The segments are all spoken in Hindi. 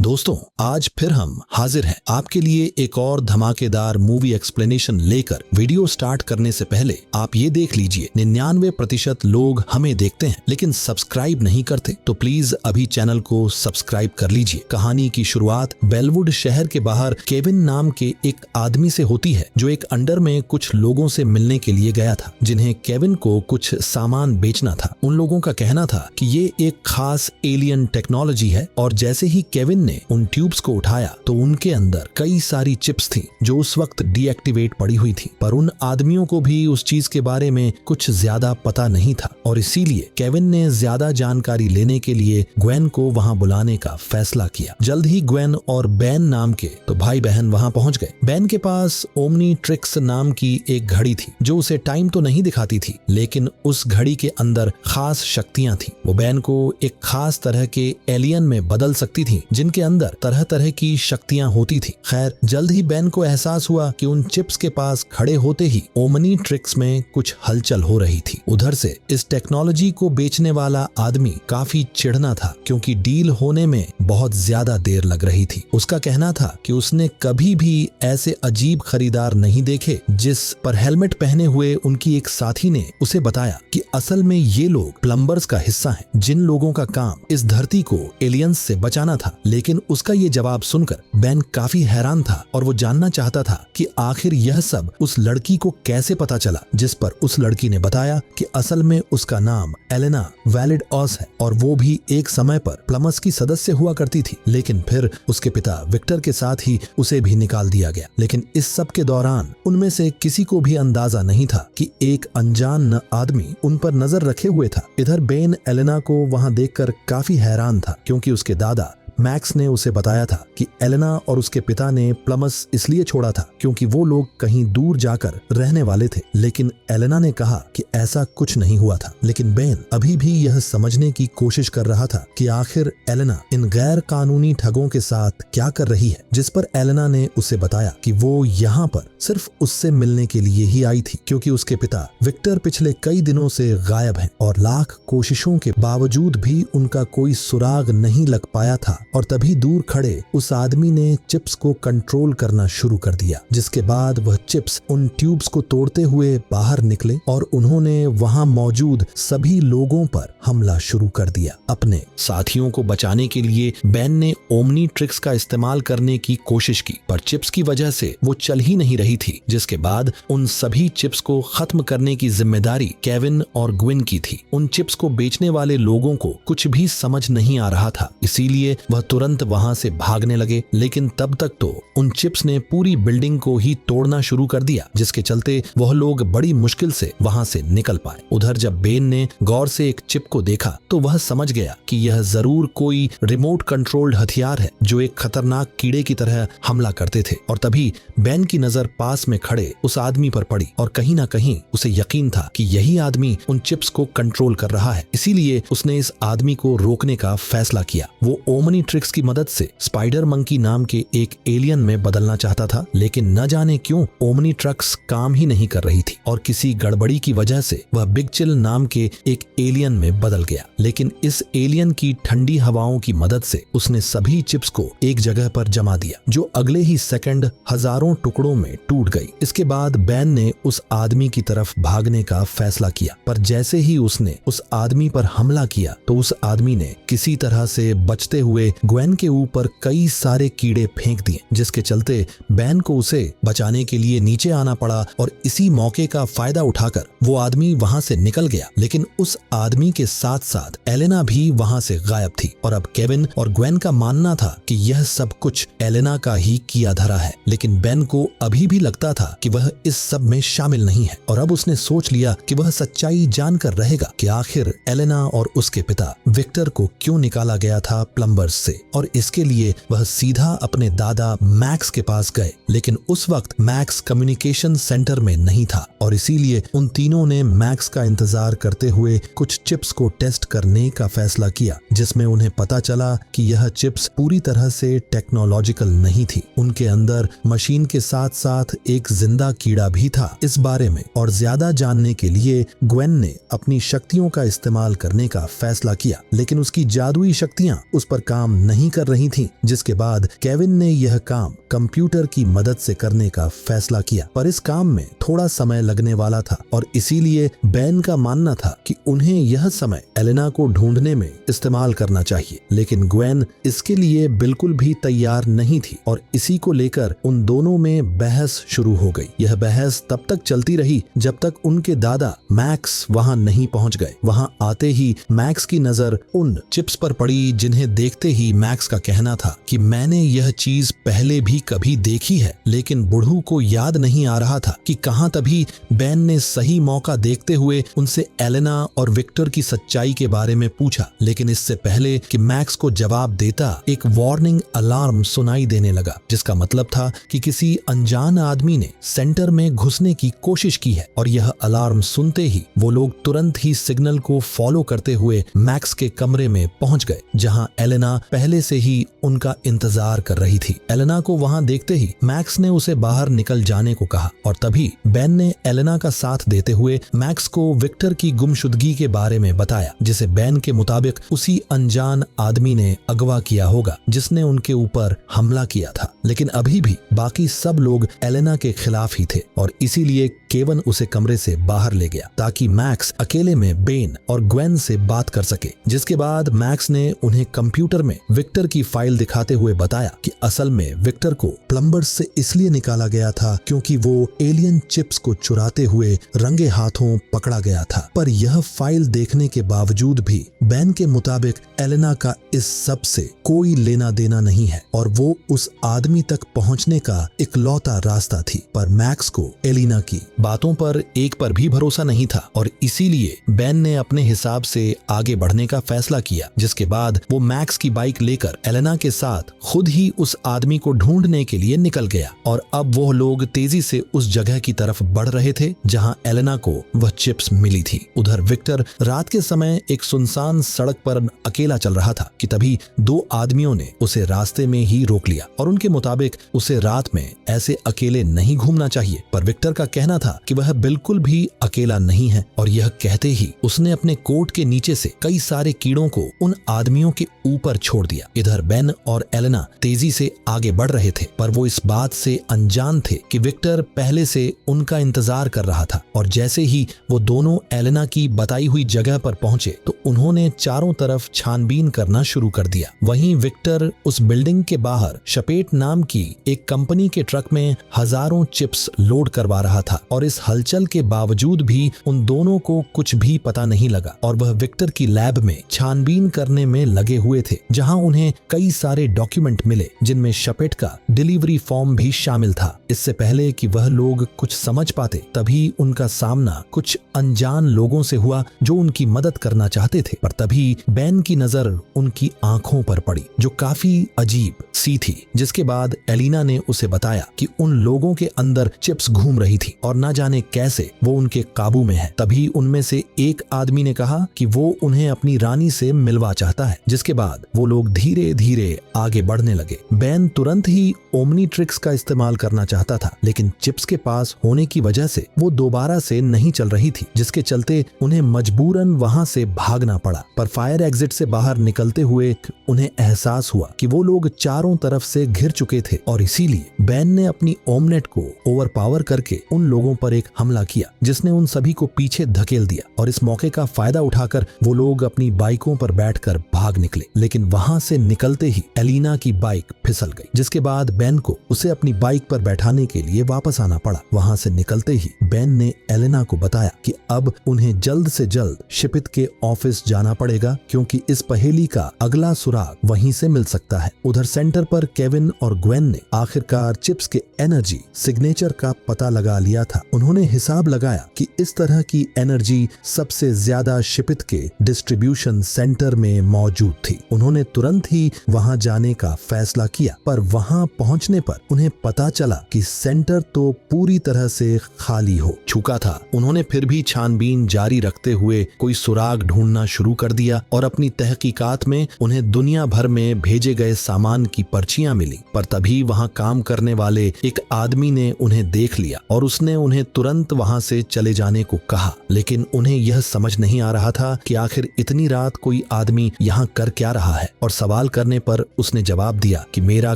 दोस्तों, आज फिर हम हाजिर हैं आपके लिए एक और धमाकेदार मूवी एक्सप्लेनेशन लेकर। वीडियो स्टार्ट करने से पहले आप ये देख लीजिए 99% लोग हमें देखते हैं लेकिन सब्सक्राइब नहीं करते, तो प्लीज अभी चैनल को सब्सक्राइब कर लीजिए। कहानी की शुरुआत बेलवुड शहर के बाहर केविन नाम के एक आदमी से होती है जो एक अंडर में कुछ लोगों से मिलने के लिए गया था जिन्हें केविन को कुछ सामान बेचना था। उन लोगों का कहना था कि ये एक खास एलियन टेक्नोलॉजी है और जैसे ही केविन ने उन ट्यूब्स को उठाया तो उनके अंदर कई सारी चिप्स थी जो उस वक्त डीएक्टिवेट पड़ी हुई थी। पर उन आदमियों को भी उस चीज के बारे में कुछ ज्यादा पता नहीं था और इसीलिए केविन ने ज्यादा जानकारी लेने के लिए ग्वेन को वहां बुलाने का फैसला किया। जल्द ही ग्वेन और बेन नाम के तो भाई बहन वहां पहुंच गए। बेन के पास ओमनीट्रिक्स नाम की एक घड़ी थी जो उसे टाइम तो नहीं दिखाती थी, लेकिन उस घड़ी के अंदर खास शक्तियां थी। वो बेन को एक खास तरह के एलियन में बदल सकती थी जिनके अंदर तरह तरह की शक्तियां होती थी। खैर, जल्द ही बेन को एहसास हुआ कि उन चिप्स के पास खड़े होते ही ओमनीट्रिक्स में कुछ हलचल हो रही थी। उधर से इस टेक्नोलॉजी को बेचने वाला आदमी काफी चिढ़ना था क्योंकि डील होने में बहुत ज्यादा देर लग रही थी। उसका कहना था कि उसने कभी भी ऐसे अजीब खरीदार नहीं देखे। जिस पर हेलमेट पहने हुए उनकी एक साथी ने उसे बताया कि असल में ये लोग प्लम्बर्स का हिस्सा हैं जिन लोगों का काम इस धरती को एलियंस से बचाना था। लेकिन उसका ये जवाब सुनकर बेन काफी हैरान था और वो जानना चाहता था कि आखिर यह सब उस लड़की को कैसे पता चला। जिस पर उस लड़की ने बताया कि असल में उसका नाम एलेना वैलिड ऑस है और वो भी एक समय पर प्लमस की सदस्य हुआ करती थी, लेकिन फिर उसके पिता विक्टर के साथ ही उसे भी निकाल दिया गया। लेकिन इस सब के दौरान उनमें से किसी को भी अंदाजा नहीं था कि एक अनजान आदमी उन पर नजर रखे हुए था। इधर बेन एलेना को वहां देखकर काफी हैरान था क्योंकि उसके दादा मैक्स ने उसे बताया था कि एलेना और उसके पिता ने प्लमस इसलिए छोड़ा था क्योंकि वो लोग कहीं दूर जाकर रहने वाले थे। लेकिन एलेना ने कहा कि ऐसा कुछ नहीं हुआ था। लेकिन बेन अभी भी यह समझने की कोशिश कर रहा था कि आखिर एलेना इन गैर कानूनी ठगों के साथ क्या कर रही है। जिस पर एलेना ने उसे बताया कि वो यहाँ पर सिर्फ उससे मिलने के लिए ही आई थी क्योंकि उसके पिता विक्टर पिछले कई दिनों से गायब हैं और लाख कोशिशों के बावजूद भी उनका कोई सुराग नहीं लग पाया था। और तभी दूर खड़े उस आदमी ने चिप्स को कंट्रोल करना शुरू कर दिया, जिसके बाद वह चिप्स उन ट्यूब्स को तोड़ते हुए बाहर निकले और उन्होंने वहां मौजूद सभी लोगों पर हमला शुरू कर दिया। अपने साथियों को बचाने के लिए बेन ने ओमनीट्रिक्स का इस्तेमाल करने की कोशिश की, पर चिप्स की वजह से वो चल ही नहीं रही थी। जिसके बाद उन सभी चिप्स को खत्म करने की जिम्मेदारी केविन और ग्वेन की थी। उन चिप्स को बेचने वाले लोगों को कुछ भी समझ नहीं आ रहा था, इसीलिए वह तुरंत वहां से भागने लगे। लेकिन तब तक तो उन चिप्स ने पूरी बिल्डिंग को ही तोड़ना शुरू कर दिया, जिसके चलते वह लोग बड़ी मुश्किल से वहां से निकल पाए। उधर जब बेन ने गौर से एक चिप को देखा तो वह समझ गया कि यह जरूर कोई रिमोट कंट्रोल्ड हथियार है जो एक खतरनाक कीड़े की तरह हमला करते थे। और तभी बेन की नजर पास में खड़े उस आदमी पर पड़ी और कहीं ना कहीं उसे यकीन था कि यही आदमी उन चिप्स को कंट्रोल कर रहा है। इसीलिए उसने इस आदमी को रोकने का फैसला किया। वो ओमनीट्रिक्स की मदद से स्पाइडर मंकी नाम के एक एलियन में बदलना चाहता था, लेकिन न जाने क्यों ओमनीट्रिक्स काम ही नहीं कर रही थी और किसी गड़बड़ी की वजह से वह बिग चिल नाम के एक एलियन में बदल गया। लेकिन इस एलियन की ठंडी हवाओं की मदद से उसने सभी चिप्स को एक जगह पर जमा दिया जो अगले ही सेकंड हजारों टुकड़ों में टूट गई। इसके बाद बेन ने उस आदमी की तरफ भागने का फैसला किया, पर जैसे ही उसने उस आदमी पर हमला किया तो उस आदमी ने किसी तरह से बचते हुए ग्वेन के ऊपर कई सारे कीड़े फेंक दिए, जिसके चलते बेन को उसे बचाने के लिए नीचे आना पड़ा और इसी मौके का फायदा उठाकर वो आदमी वहां से निकल गया। लेकिन उस आदमी के साथ साथ एलेना भी वहां से गायब थी और अब केविन और ग्वेन का मानना था कि यह सब कुछ एलेना का ही किया धरा है। लेकिन बेन को अभी भी लगता था कि वह इस सब में शामिल नहीं है और अब उसने सोच लिया कि वह सच्चाई जानकर रहेगा कि आखिर एलेना और उसके पिता विक्टर को क्यों निकाला गया था प्लम्बर्स से। और इसके लिए वह सीधा अपने दादा मैक्स के पास गए। लेकिन उस वक्त मैक्स कम्युनिकेशन सेंटर में नहीं था और इसीलिए उन तीनों ने मैक्स का इंतजार करते हुए कुछ चिप्स को टेस्ट करने का फैसला किया, जिसमें उन्हें पता चला कि यह चिप्स पूरी तरह से टेक्नोलॉजिकल नहीं थी। उनके अंदर मशीन के साथ साथ एक जिंदा कीड़ा भी था। इस बारे में और ज्यादा जानने के लिए ग्वेन ने अपनी शक्तियों का इस्तेमाल करने का फैसला किया, लेकिन उसकी जादुई शक्तियां उस पर काम काम नहीं कर रही थीं, जिसके बाद केविन ने यह काम कंप्यूटर की मदद से करने का फैसला किया। पर इस काम में थोड़ा समय लगने वाला था और इसीलिए बेन का मानना था कि उन्हें यह समय एलेना को ढूंढने में इस्तेमाल करना चाहिए। लेकिन ग्वेन इसके लिए बिल्कुल भी तैयार नहीं थी और इसी को लेकर उन दोनों में बहस शुरू हो गई। यह बहस तब तक चलती रही जब तक उनके दादा मैक्स वहां नहीं पहुंच गए। वहां आते ही मैक्स की नजर उन चिप्स पर पड़ी जिन्हें देखते ही मैक्स का कहना था कि मैंने यह चीज पहले भी कभी देखी है, लेकिन बुढ़ू को याद नहीं आ रहा था कि कहां। तभी बेन ने सही मौका देखते हुए उनसे एलेना और विक्टर की सच्चाई के बारे में पूछा, लेकिन इससे पहले कि मैक्स को जवाब देता एक वार्निंग अलार्म सुनाई देने लगा, जिसका मतलब था कि किसी अनजान आदमी ने सेंटर में घुसने की कोशिश की है। और यह अलार्म सुनते ही वो लोग तुरंत ही सिग्नल को फॉलो करते हुए मैक्स के कमरे में पहुंच गए, जहां एलेना पहले से ही उनका इंतजार कर रही थी। एलेना को वहां देखते ही मैक्स ने उसे बाहर निकल जाने को कहा और तभी बेन ने एलेना का साथ देते हुए मैक्स को विक्टर की गुमशुदगी के बारे में बताया, जिसे बेन के मुताबिक उसी अनजान आदमी ने अगवा किया होगा जिसने उनके ऊपर हमला किया था। लेकिन अभी भी बाकी सब लोग एलेना के खिलाफ ही थे और इसीलिए केविन उसे कमरे से बाहर ले गया ताकि मैक्स अकेले में बेन और ग्वेन से बात कर सके। जिसके बाद मैक्स ने उन्हें कंप्यूटर में विक्टर की फाइल दिखाते हुए बताया कि असल में विक्टर को प्लम्बर्स से इसलिए निकाला गया था क्योंकि वो एलियन चिप्स को चुराते हुए रंगे हाथों पकड़ा गया था। पर यह फाइल देखने के बावजूद भी बेन के मुताबिक एलेना का इस सब से कोई लेना देना नहीं है और वो उस आदमी तक पहुंचने का इकलौता रास्ता थी। पर मैक्स को एलिना की बातों पर एक पर भी भरोसा नहीं था और इसीलिए बेन ने अपने हिसाब से आगे बढ़ने का फैसला किया, जिसके बाद वो मैक्स की बाइक लेकर एलेना के साथ खुद ही उस आदमी को ढूंढने के लिए निकल गया। और अब वो लोग तेजी से उस जगह की तरफ बढ़ रहे थे जहां एलेना को वह चिप्स मिली थी। उधर विक्टर रात के समय एक सुनसान सड़क पर अकेला चल रहा था कि तभी दो आदमियों ने उसे रास्ते में ही रोक लिया और उनके मुताबिक उसे रात में ऐसे अकेले नहीं घूमना चाहिए। पर विक्टर का कहना था कि वह बिल्कुल भी अकेला नहीं है और यह कहते ही उसने अपने कोट के नीचे से कई सारे कीड़ों को उन आदमियों के ऊपर छोड़ दिया। इधर बेन और एलेना तेजी से आगे बढ़ रहे थे, पर वो इस बात से अनजान थे कि विक्टर पहले से उनका इंतजार कर रहा था। और जैसे ही वो दोनों एलेना की बताई हुई जगह पर पहुंचे तो उन्होंने चारों तरफ छानबीन करना शुरू कर दिया। वहीं विक्टर उस बिल्डिंग के बाहर शपेट नाम की एक कंपनी के ट्रक में हजारों चिप्स लोड करवा रहा था और इस हलचल के बावजूद भी उन दोनों को कुछ भी पता नहीं लगा और वह विक्टर की लैब में छानबीन करने में लगे हुए थे, जहां उन्हें कई सारे डॉक्यूमेंट मिले जिनमें शपेट का डिलीवरी फॉर्म भी शामिल था। इससे पहले कि वह लोग कुछ समझ पाते तभी उनका सामना कुछ अनजान लोगों से हुआ जो उनकी मदद करना चाहते थे। पर तभी बेन की नजर उनकी आंखों पर पड़ी जो काफी अजीब सी थी, जिसके बाद एलिना ने उसे बताया कि उन लोगों के अंदर चिप्स घूम रही थी और न जाने कैसे वो उनके काबू में है। तभी उनमें से एक आदमी ने कहा कि वो उन्हें अपनी रानी से मिलवा चाहता है, जिसके बाद वो लोग धीरे धीरे आगे बढ़ने लगे। बेन तुरंत ही ओमनीट्रिक्स का इस्तेमाल करना चाहता था, लेकिन चिप्स के पास होने की वजह से वो दोबारा से नहीं चल रही थी, जिसके चलते उन्हें मजबूरन वहां से भागना पड़ा। पर फायर एग्जिट से बाहर निकलते हुए उन्हें एहसास हुआ कि वो लोग चारों तरफ से घिर चुके थे और इसीलिए बेन ने अपनी ओमनेट को ओवरपावर करके उन लोगों पर एक हमला किया, जिसने उन सभी को पीछे धकेल दिया। और इस मौके का फायदा उठाकर वो लोग अपनी बाइकों पर बैठकर भाग निकले, लेकिन वहां से निकलते ही एलिना की बाइक फिसल गई, जिसके बाद बेन को उसे अपनी बाइक पर बैठाने के लिए वापस आना पड़ा। वहां से निकलते ही बेन ने एलिना को बताया कि अब उन्हें जल्द से जल्द शिपित के ऑफिस जाना पड़ेगा क्योंकि इस पहेली का अगला सुराग वहीं से मिल सकता है। उधर सेंटर पर केविन और ग्वेन ने आखिरकार चिप्स के एनर्जी सिग्नेचर का पता लगा लिया था। उन्होंने हिसाब लगाया कि इस तरह की एनर्जी सबसे ज्यादा शिपित के डिस्ट्रीब्यूशन सेंटर में मौजूद थी। उन्होंने तुरंत ही वहां जाने का फैसला किया, पर वहां पहुंच पहुंचने पर उन्हें पता चला कि सेंटर तो पूरी तरह से खाली हो चुका था। उन्होंने फिर भी छानबीन जारी रखते हुए कोई सुराग ढूंढना शुरू कर दिया और अपनी तहकीकात में उन्हें दुनिया भर में भेजे गए सामान की पर्चियां मिली। पर तभी वहां काम करने वाले एक आदमी ने उन्हें देख लिया और उसने उन्हें तुरंत वहां से चले जाने को कहा। लेकिन उन्हें यह समझ नहीं आ रहा था कि आखिर इतनी रात कोई आदमी यहाँ कर क्या रहा है। और सवाल करने पर उसने जवाब दिया कि मेरा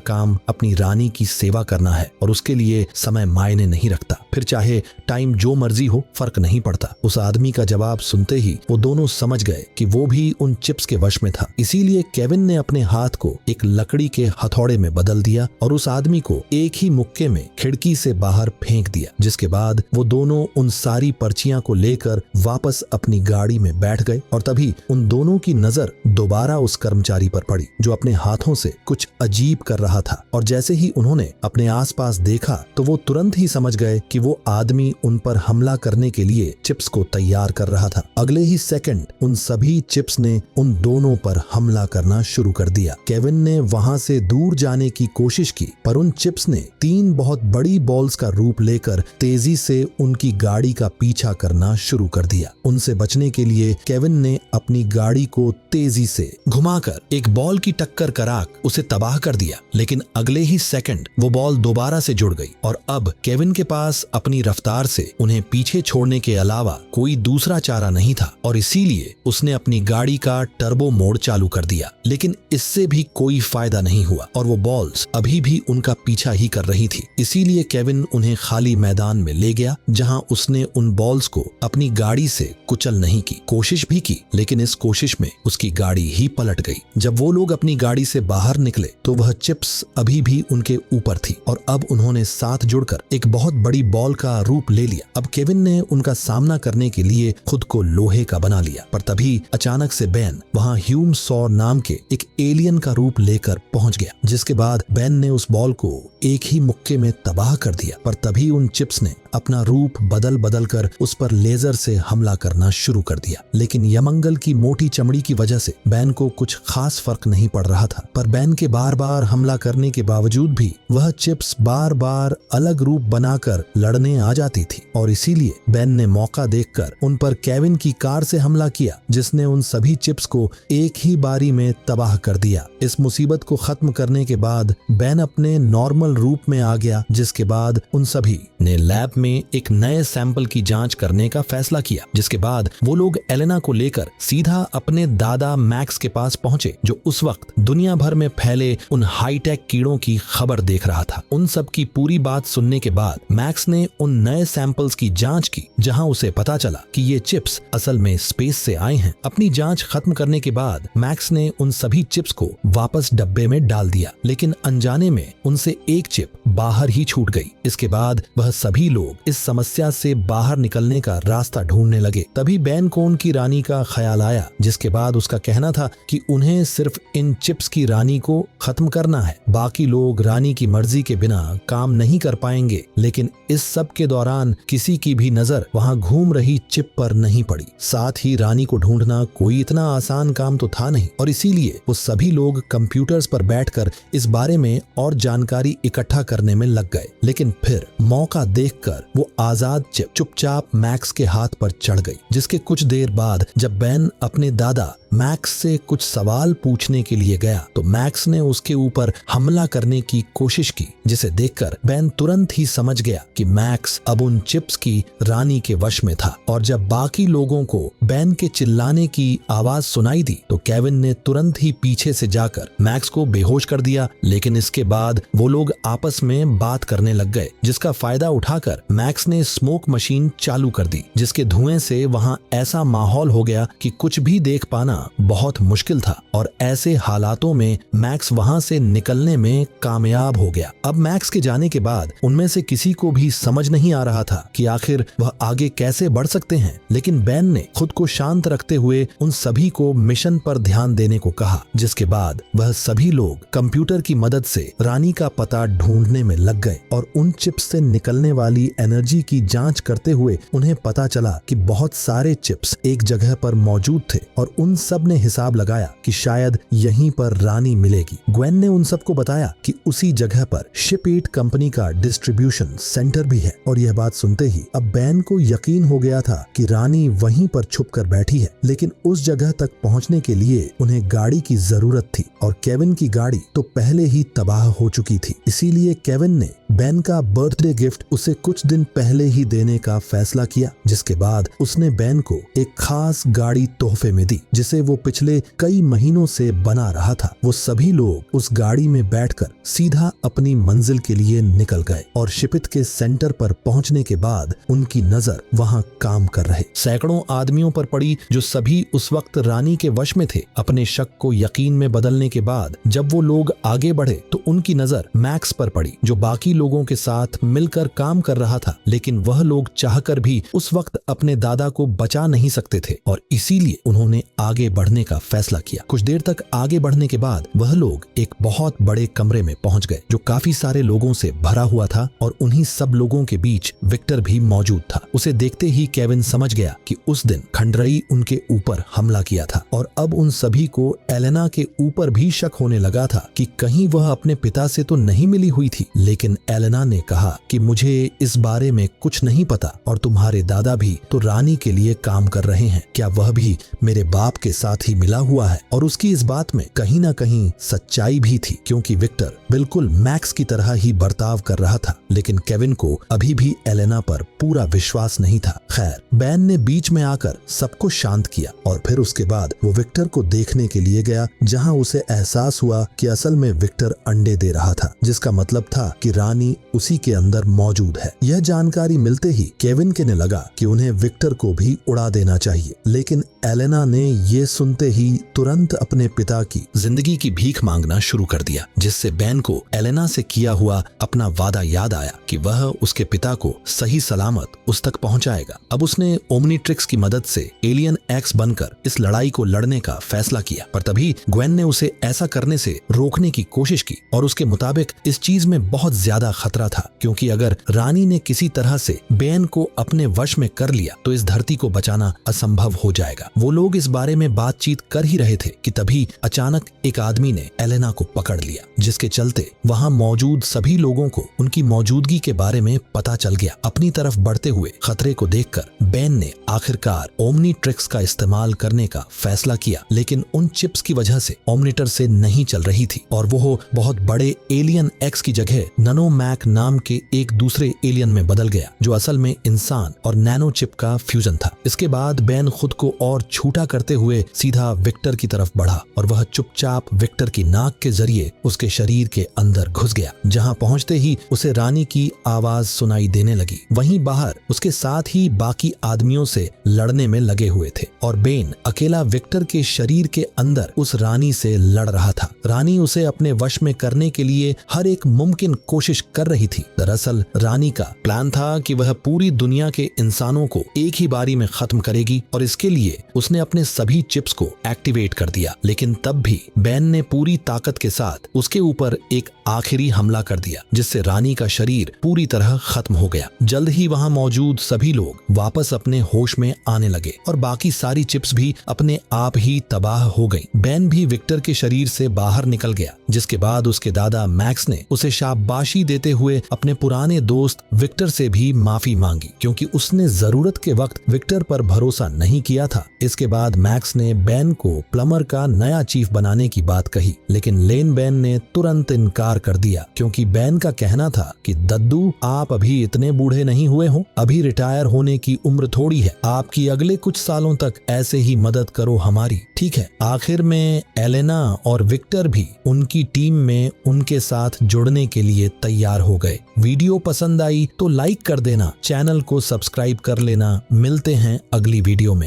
काम अपनी रानी की सेवा करना है और उसके लिए समय मायने नहीं रखता, फिर चाहे टाइम जो मर्जी हो, फर्क नहीं पड़ता। उस आदमी का जवाब सुनते ही वो दोनों समझ गए कि वो भी उन चिप्स के वश में था। इसीलिए केविन ने अपने हाथ को एक लकड़ी के हथौड़े में बदल दिया और उस आदमी को एक ही मुक्के में खिड़की से बाहर फेंक दिया, जिसके बाद वो दोनों उन सारी पर्चियां को लेकर वापस अपनी गाड़ी में बैठ गए। और तभी उन दोनों की नजर दोबारा उस कर्मचारी पर पड़ी जो अपने हाथों से कुछ अजीब कर रहा था। और जैसे ही उन्होंने अपने आसपास देखा तो वो तुरंत ही समझ गए कि वो आदमी उन पर हमला करने के लिए चिप्स को तैयार कर रहा था। अगले ही सेकंड उन सभी चिप्स ने उन दोनों पर हमला करना शुरू कर दिया। केविन ने वहां से दूर जाने की कोशिश की, पर उन चिप्स ने 3 बहुत बड़ी बॉल्स का रूप लेकर तेजी से उनकी गाड़ी का पीछा करना शुरू कर दिया। उनसे बचने के लिए केविन ने अपनी गाड़ी को तेजी से घुमाकर एक बॉल की टक्कर कराक उसे तबाह कर दिया। लेकिन अगले ही सेकंड वो बॉल दोबारा से जुड़ गई और अब केविन के पास अपनी रफ्तार से उन्हें पीछे छोड़ने के अलावा कोई दूसरा चारा नहीं था और इसीलिए उसने अपनी गाड़ी का टर्बो मोड चालू कर दिया। लेकिन इससे भी कोई फायदा नहीं हुआ और वो बॉल्स अभी भी उनका पीछा ही कर रही थी। इसीलिए केविन उन्हें खाली मैदान में ले गया जहां उसने उन बॉल्स को अपनी गाड़ी से कुचल नहीं की कोशिश भी की, लेकिन इस कोशिश में उसकी गाड़ी ही पलट गई। जब वो लोग अपनी गाड़ी से बाहर निकले तो वह चिप्स अभी भी उनके ऊपर थी और अब उन्होंने साथ जुड़कर एक बहुत बड़ी बॉल का रूप ले लिया। अब केविन ने उनका सामना करने के लिए खुद को लोहे का बना लिया। पर तभी अचानक से बेन वहां ह्यूम सॉ नाम के एक एलियन का रूप लेकर पहुंच गया, जिसके बाद बेन ने उस बॉल को एक ही मुक्के में तबाह कर दिया। पर तभी उन चिप्स ने अपना रूप बदल बदल कर उस पर लेजर से हमला करना शुरू कर दिया। लेकिन यमंगल की मोटी चमड़ी की वजह से बेन को कुछ खास फर्क नहीं पड़ रहा था। पर बेन के बार बार हमला करने के बावजूद भी वह चिप्स बार बार अलग रूप बनाकर लड़ने आ जाती थी और इसीलिए बेन ने मौका देखकर उन पर केविन की कार से हमला किया, जिसने उन सभी चिप्स को एक ही बारी में तबाह कर दिया। इस मुसीबत को खत्म करने के बाद बेन अपने नॉर्मल रूप में आ गया, जिसके बाद उन सभी ने लैब में एक नए सैंपल की जांच करने का फैसला किया। जिसके बाद वो लोग एलेना को लेकर सीधा अपने दादा मैक्स के पास पहुंचे, जो उस वक्त दुनिया भर में फैले उन हाईटेक कीड़ों की खबर देख रहा था। उन सब की पूरी बात सुनने के बाद मैक्स ने उन नए सैंपल्स की जांच की, जहां उसे पता चला कि ये चिप्स असल में स्पेस से आए हैं। अपनी जांच खत्म करने के बाद मैक्स ने उन सभी चिप्स को वापस डब्बे में डाल दिया, लेकिन अनजाने में उनसे एक चिप बाहर ही छूट गई। इसके बाद वह सभी लोग इस समस्या से बाहर निकलने का रास्ता ढूंढने लगे। तभी बेन को उनकी रानी का ख्याल आया, जिसके बाद उसका कहना था कि उन्हें सिर्फ इन चिप्स की रानी को खत्म करना है, बाकी लोग रानी की मर्जी के बिना काम नहीं कर पाएंगे। लेकिन इस सब के दौरान किसी की भी नजर वहां घूम रही चिप पर नहीं पड़ी। साथ ही रानी को ढूंढना कोई इतना आसान काम तो था नहीं और इसीलिए वो सभी लोग कंप्यूटर्स पर बैठकर इस बारे में और जानकारी इकट्ठा करने में लग गए। लेकिन फिर मौका देखकर वो आजाद चिप चुपचाप मैक्स के हाथ पर चढ़ गई, जिसके कुछ देर बाद जब बेन अपने दादा मैक्स से कुछ सवाल पूछने के लिए गया तो मैक्स ने उसके ऊपर हमला करने की कोशिश की, जिसे देखकर बेन तुरंत ही समझ गया कि मैक्स अब उन चिप्स की रानी के वश में था। और जब बाकी लोगों को बेन के चिल्लाने की आवाज सुनाई दी तो केविन ने तुरंत ही पीछे से जाकर मैक्स को बेहोश कर दिया। लेकिन इसके बाद वो लोग आपस में बात करने लग गए, जिसका फायदा उठाकर मैक्स ने स्मोक मशीन चालू कर दी, जिसके धुएं से वहां ऐसा माहौल हो गया कि कुछ भी देख पाना बहुत मुश्किल था। और ऐसे हालातों में मैक्स वहां से निकलने में कामयाब हो गया। अब मैक्स के जाने के बाद उनमें से किसी को भी समझ नहीं आ रहा था कि आखिर वह आगे कैसे बढ़ सकते हैं। लेकिन बेन ने खुद को शांत रखते हुए उन सभी को मिशन पर ध्यान देने को कहा, जिसके बाद वह सभी लोग कंप्यूटर की मदद से रानी का पता ढूंढने में लग गए। और उन चिप्स से निकलने वाली एनर्जी की जांच करते हुए उन्हें पता चला कि बहुत सारे चिप्स एक जगह पर मौजूद थे और उन सब ने हिसाब लगाया कि शायद यहीं पर रानी मिलेगी। ग्वेन ने उन सबको बताया कि उसी जगह पर शिप 8 कंपनी का डिस्ट्रीब्यूशन सेंटर भी है और यह बात सुनते ही अब बेन को यकीन हो गया था कि रानी वहीं पर छुप कर बैठी है, लेकिन उस जगह तक पहुंचने के लिए उन्हें गाड़ी की जरूरत थी और केविन की गाड़ी तो पहले ही तबाह हो चुकी थी। इसीलिए केविन ने बेन का बर्थडे गिफ्ट उसे कुछ दिन पहले ही देने का फैसला किया, जिसके बाद उसने बेन को एक खास गाड़ी तोहफे में दी जिसे वो पिछले कई महीनों से बना रहा था। वो सभी लोग उस गाड़ी में बैठकर सीधा अपनी मंजिल के लिए निकल गए और शिपित के सेंटर पर पहुंचने के बाद उनकी नजर वहां काम कर रहे सैकड़ों आदमियों पर पड़ी जो सभी उस वक्त रानी के वश में थे। अपने शक को यकीन में बदलने के बाद जब वो लोग आगे बढ़े तो उनकी नजर मैक्स पर पड़ी जो बाकी लोगों के साथ मिलकर काम कर रहा था, लेकिन वह लोग चाहकर भी उस वक्त अपने दादा को बचा नहीं सकते थे और इसीलिए उन्होंने आगे बढ़ने का फैसला किया। कुछ देर तक आगे बढ़ने के बाद वह लोग एक बहुत बड़े कमरे में पहुंच गए जो काफी सारे लोगों से भरा हुआ था और उन्हीं सब लोगों के बीच विक्टर भी मौजूद था। उसे देखते ही केविन समझ गया कि उस दिन खंडरई उनके ऊपर हमला किया था और अब उन सभी को एलेना के ऊपर भी शक होने लगा था कि कहीं वह अपने पिता से तो नहीं मिली हुई थी। लेकिन एलेना ने कहा कि मुझे इस बारे में कुछ नहीं पता और तुम्हारे दादा भी तो रानी के लिए काम कर रहे हैं, क्या वह भी मेरे बाप के साथ ही मिला हुआ है? और उसकी इस बात में कहीं ना कहीं सच्चाई भी थी क्योंकि विक्टर बिल्कुल मैक्स की तरह ही बर्ताव कर रहा था, लेकिन केविन को अभी भी एलेना पर पूरा विश्वास नहीं था। खैर, बेन ने बीच में आकर सबको शांत किया और फिर उसके बाद वो विक्टर को देखने के लिए गया जहां उसे एहसास हुआ कि असल में विक्टर अंडे दे रहा था, जिसका मतलब था कि रानी उसी के अंदर मौजूद है। यह जानकारी मिलते ही केविन के ने लगा कि उन्हें विक्टर को भी उड़ा देना चाहिए, लेकिन एलेना ने ये सुनते ही तुरंत अपने पिता की जिंदगी की भीख मांगना शुरू कर दिया, जिससे बेन को एलेना से किया हुआ अपना वादा याद आया कि वह उसके पिता को सही सलामत उस तक पहुंचाएगा। अब उसने ओमनीट्रिक्स की मदद से एलियन एक्स बनकर इस लड़ाई को लड़ने का फैसला किया, पर तभी ग्वेन ने उसे ऐसा करने से रोकने की कोशिश की और उसके मुताबिक इस चीज में बहुत ज्यादा खतरा था क्योंकि अगर रानी ने किसी तरह से बेन को अपने वश में कर लिया तो इस धरती को बचाना असंभव हो जाएगा। वो लोग इस बारे में बातचीत कर ही रहे थे कि तभी अचानक एक आदमी ने एलेना को पकड़ लिया, जिसके चलते वहां मौजूद सभी लोगों को उनकी मौजूदगी के बारे में पता चल गया। अपनी तरफ बढ़ते हुए खतरे को देखकर बेन ने आखिरकार ओमनीट्रिक्स का इस्तेमाल करने का फैसला किया, लेकिन उन चिप्स की वजह से ओमनीटर से नहीं चल रही थी और वो बहुत बड़े एलियन एक्स की जगह नैनोमैक नाम के एक दूसरे एलियन में बदल गया जो असल में इंसान और नैनो चिप का फ्यूजन था। इसके बाद बेन खुद को और छूटा करते हुए सीधा विक्टर की तरफ बढ़ा और वह चुपचाप विक्टर की नाक के जरिए उसके शरीर के अंदर घुस गया। जहां पहुंचते ही उसे रानी की आवाज सुनाई देने लगी। वहीं बाहर उसके साथ ही बाकी आदमियों से लड़ने में लगे हुए थे और बेन अकेला विक्टर के शरीर के अंदर उस रानी से लड़ रहा था। रानी उसे अपने वश में करने के लिए हर एक मुमकिन कोशिश कर रही थी। दरअसल रानी का प्लान था कि वह पूरी दुनिया के इंसानों को एक ही बारी में खत्म करेगी और इसके लिए उसने अपने सभी चिप्स को एक्टिवेट कर दिया, लेकिन तब भी बेन ने पूरी ताकत के साथ उसके ऊपर एक आखिरी हमला कर दिया जिससे रानी का शरीर पूरी तरह खत्म हो गया। जल्द ही वहां मौजूद सभी लोग वापस अपने होश में आने लगे और बाकी सारी चिप्स भी अपने आप ही तबाह हो गई। बेन भी विक्टर के शरीर से बाहर निकल गया, जिसके बाद उसके दादा मैक्स ने उसे शाबाशी देते हुए अपने पुराने दोस्त विक्टर से भी माफी मांगी क्योंकि उसने जरूरत के वक्त विक्टर पर भरोसा नहीं किया था। इसके बाद मैक्स ने बेन को प्लमर का नया चीफ बनाने की बात कही, लेकिन लेन बेन ने तुरंत इनकार कर दिया क्योंकि बेन का कहना था कि दद्दू, आप अभी इतने बूढ़े नहीं हुए हो, अभी रिटायर होने की उम्र थोड़ी है, आपकी अगले कुछ सालों तक ऐसे ही मदद करो हमारी, ठीक है। आखिर में एलेना और विक्टर भी उनकी टीम में उनके साथ जुड़ने के लिए तैयार हो गए। वीडियो पसंद आई तो लाइक कर देना, चैनल को सब्सक्राइब कर लेना। मिलते हैं अगली वीडियो में।